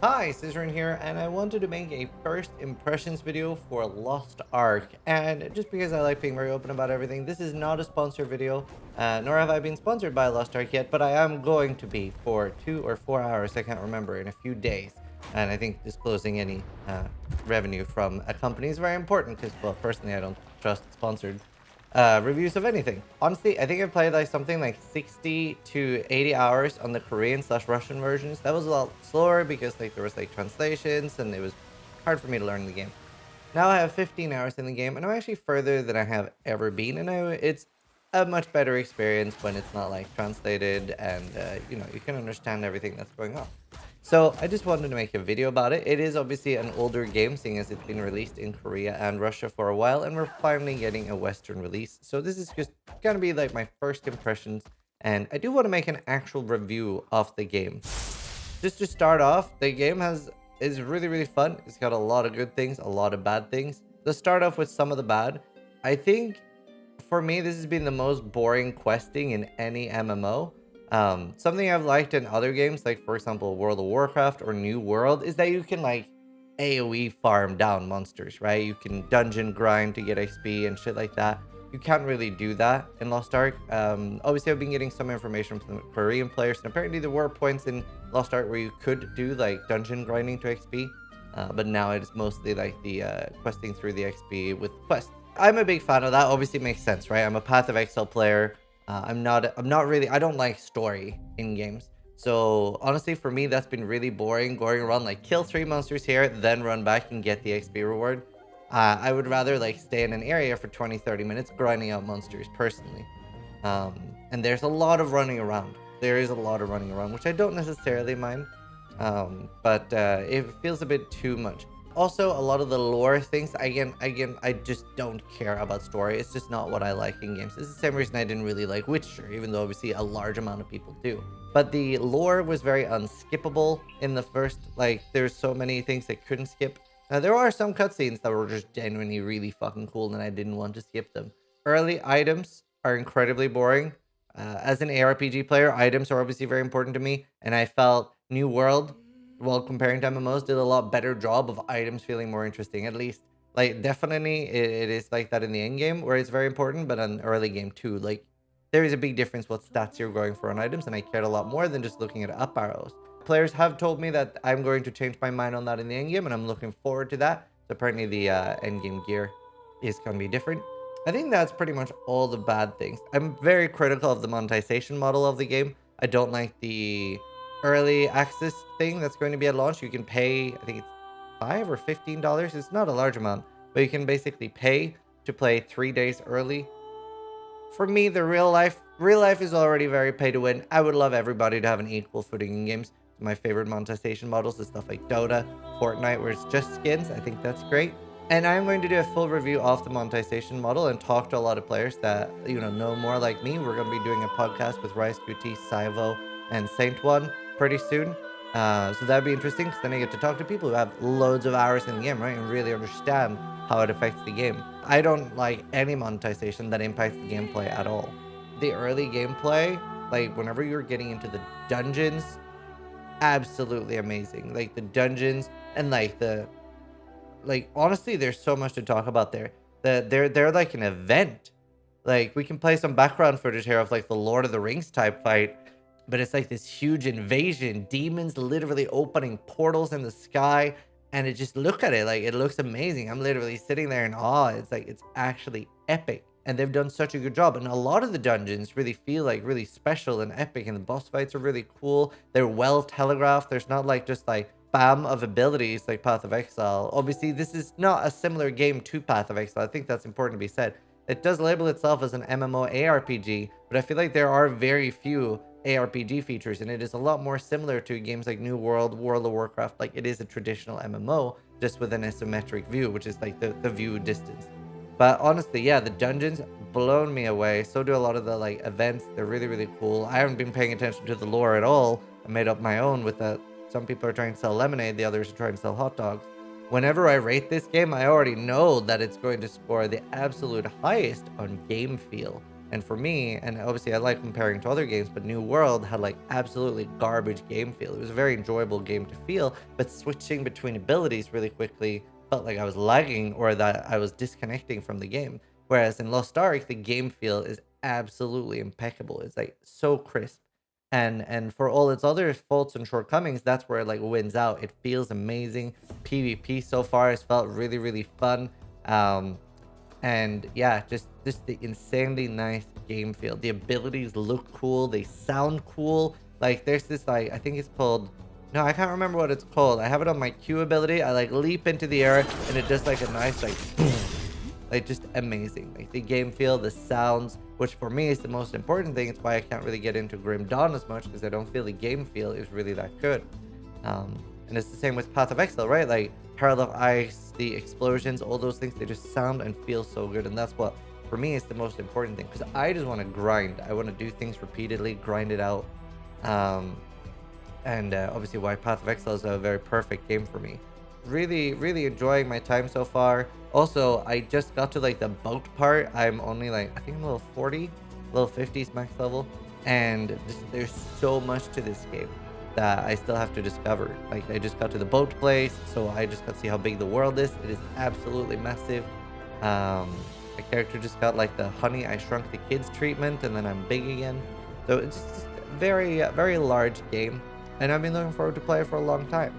Hi, Zizaran here, and I wanted to make a first impressions video for Lost Ark. And just because I like being very open about everything, this is not a sponsored video, nor have I been sponsored by Lost Ark yet, but I am going to be for 2 or 4 hours, I can't remember, in a few days. And I think disclosing any revenue from a company is very important because, well, personally, I don't trust sponsored reviews of anything. Honestly, I think I played like something like 60 to 80 hours on the Korean/Russian versions. That was a lot slower because like there was like translations and it was hard for me to learn the game. Now I have 15 hours in the game and I'm actually further than I have ever been, and it's a much better experience when it's not like translated and you can understand everything that's going on. So I just wanted to make a video about it. It is obviously an older game, seeing as it's been released in Korea and Russia for a while, and we're finally getting a Western release. So this is just gonna be like my first impressions, and I do want to make an actual review of the game. Just to start off, the game is really fun. It's got a lot of good things, a lot of bad things. Let's start off with some of the bad. I think for me, this has been the most boring questing in any MMO. Something I've liked in other games, like for example, World of Warcraft or New World, is that you can like AoE farm down monsters, right? You can dungeon grind to get XP and shit like that. You can't really do that in Lost Ark. Obviously, I've been getting some information from the Korean players, and apparently there were points in Lost Ark where you could do like dungeon grinding to XP, but now it's mostly like the questing through the XP with quests. I'm a big fan of that. Obviously, it makes sense, right? I'm a Path of Exile player. I'm not really. I don't like story in games. So honestly, for me, that's been really boring. Going around like kill 3 monsters here, then run back and get the XP reward. I would rather like stay in an area for 20-30 minutes grinding out monsters personally. And there's a lot of running around. There is a lot of running around, which I don't necessarily mind. But it feels a bit too much. Also, a lot of the lore things, again, I just don't care about story. It's just not what I like in games. It's the same reason I didn't really like Witcher, even though obviously a large amount of people do. But the lore was very unskippable in the first, like, there's so many things I couldn't skip. Now, there are some cutscenes that were just genuinely really fucking cool, and I didn't want to skip them. Early items are incredibly boring. As an ARPG player, items are obviously very important to me, and I felt New World, while comparing to MMOs, did a lot better job of items feeling more interesting. At least, like, definitely it is like that in the end game where it's very important, but in early game too. Like, there is a big difference what stats you're going for on items, and I cared a lot more than just looking at up arrows. Players have told me that I'm going to change my mind on that in the end game, and I'm looking forward to that. So apparently the end game gear is going to be different. I think that's pretty much all the bad things. I'm very critical of the monetization model of the game. I don't like the early access thing that's going to be at launch. You can pay, I think it's $5 or $15. It's not a large amount, but you can basically pay to play 3 days early. For me, the real life is already very pay to win. I would love everybody to have an equal footing in games. My favorite monetization models is stuff like Dota, Fortnite, where it's just skins. I think that's great. And I'm going to do a full review of the monetization model and talk to a lot of players that know more like me. We're going to be doing a podcast with Rice QT, Saivo, and Saint One pretty soon. So that'd be interesting because then I get to talk to people who have loads of hours in the game, right, and really understand how it affects the game. I don't like any monetization that impacts the gameplay at all. The early gameplay, like whenever you're getting into the dungeons, absolutely amazing. Like the dungeons and like honestly, there's so much to talk about there. They're like an event. Like we can play some background footage here of like the Lord of the Rings type fight, but it's like this huge invasion, demons literally opening portals in the sky, and it just look at it like it looks amazing. I'm literally sitting there in awe. It's like it's actually epic, and they've done such a good job. And a lot of the dungeons really feel like really special and epic, and the boss fights are really cool. They're well telegraphed. There's not like just like spam of abilities like Path of Exile. Obviously, this is not a similar game to Path of Exile. I think that's important to be said. It does label itself as an MMO ARPG, but I feel like there are very few ARPG features, and it is a lot more similar to games like New World, World of Warcraft. Like it is a traditional MMO, just with an isometric view, which is like the view distance. But honestly, yeah, the dungeons blown me away. So do a lot of the like events. They're really cool. I haven't been paying attention to the lore at all. I made up my own with that. Some people are trying to sell lemonade, the others are trying to sell hot dogs. Whenever I rate this game, I already know that it's going to score the absolute highest on game feel. And for me, and obviously I like comparing to other games, but New World had like absolutely garbage game feel. It was a very enjoyable game to feel, but switching between abilities really quickly felt like I was lagging or that I was disconnecting from the game. Whereas in Lost Ark, the game feel is absolutely impeccable. It's like so crisp. And for all its other faults and shortcomings, that's where it like wins out. It feels amazing. PvP so far has felt really, really fun. And yeah, just the insanely nice game feel. The abilities look cool. They sound cool. Like there's this like I think it's called. No, I can't remember what it's called. I have it on my Q ability. I like leap into the air and it does like a nice like boom. Like just amazing. Like the game feel, the sounds, which for me is the most important thing. It's why I can't really get into Grim Dawn as much because I don't feel the game feel is really that good. And it's the same with Path of Exile, right? Like Herald of Ice, the explosions, all those things, they just sound and feel so good. And that's what, for me, is the most important thing. Because I just want to grind. I want to do things repeatedly, grind it out. Obviously why Path of Exile is a very perfect game for me. Really, really enjoying my time so far. Also, I just got to like the boat part. I'm only like, I think I'm level 40, level 50s max level. And there's so much to this game that I still have to discover. Like I just got to the boat place, so I just got to see how big the world is. It is absolutely massive. My character just got like the Honey I Shrunk the Kids treatment, and then I'm big again. So it's just a very, very large game, and I've been looking forward to play it for a long time.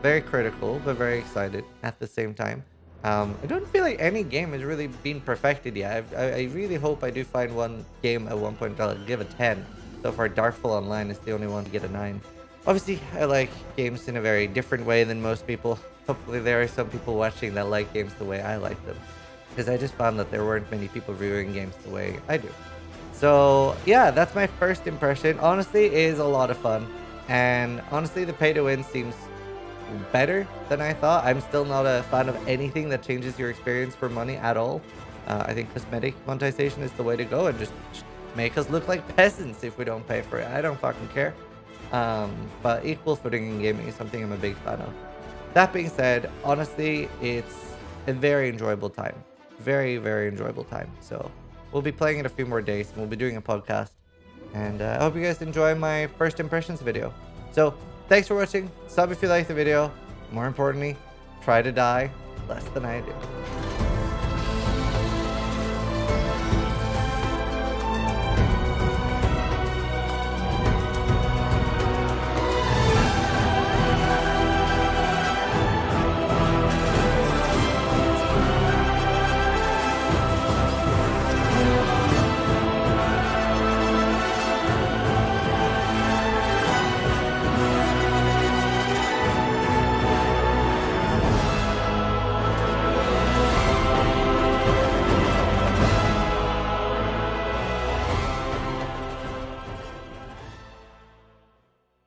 Very critical, but very excited at the same time. I don't feel like any game has really been perfected yet. I really hope I do find one game at one point that I'll give a 10. So far, Darkfall Online is the only one to get a 9. Obviously, I like games in a very different way than most people. Hopefully, there are some people watching that like games the way I like them. Because I just found that there weren't many people reviewing games the way I do. So, yeah, that's my first impression. Honestly, it is a lot of fun. And honestly, the pay to win seems better than I thought. I'm still not a fan of anything that changes your experience for money at all. I think cosmetic monetization is the way to go, and just make us look like peasants if we don't pay for it. I don't fucking care. But equal footing in gaming is something I'm a big fan of. That being said, honestly, it's a very enjoyable time. Very, very enjoyable time. So we'll be playing it a few more days, and we'll be doing a podcast. And I hope you guys enjoy my first impressions video. So thanks for watching. Sub if you liked the video. More importantly, try to die less than I do.